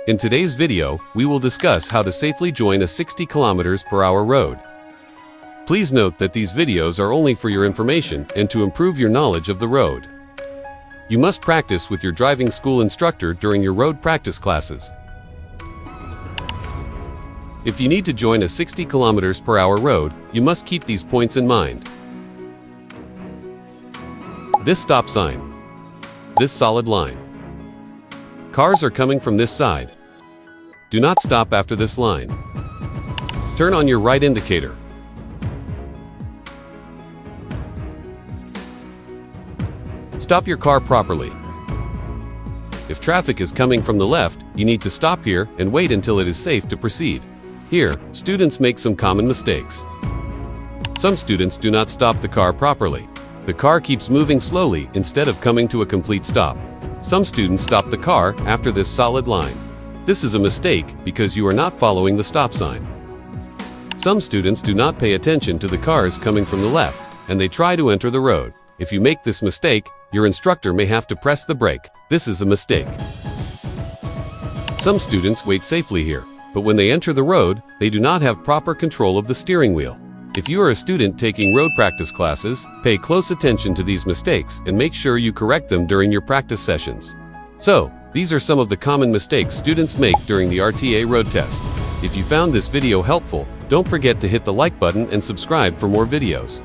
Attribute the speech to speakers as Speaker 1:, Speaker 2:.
Speaker 1: In today's video, we will discuss how to safely join a 60 km/h road. Please note that these videos are only for your information and to improve your knowledge of the road. You must practice with your driving school instructor during your road practice classes. If you need to join a 60 km/h road, you must keep these points in mind. This stop sign. This solid line. Cars are coming from this side. Do not stop after this line. Turn on your right indicator. Stop your car properly. If traffic is coming from the left, you need to stop here and wait until it is safe to proceed. Here, students make some common mistakes. Some students do not stop the car properly. The car keeps moving slowly instead of coming to a complete stop. Some students stop the car after this solid line. This is a mistake because you are not following the stop sign. Some students do not pay attention to the cars coming from the left, and they try to enter the road. If you make this mistake, your instructor may have to press the brake. This is a mistake. Some students wait safely here, but when they enter the road, they do not have proper control of the steering wheel. If you are a student taking road practice classes, pay close attention to these mistakes and make sure you correct them during your practice sessions. So, these are some of the common mistakes students make during the RTA road test. If you found this video helpful, don't forget to hit the like button and subscribe for more videos.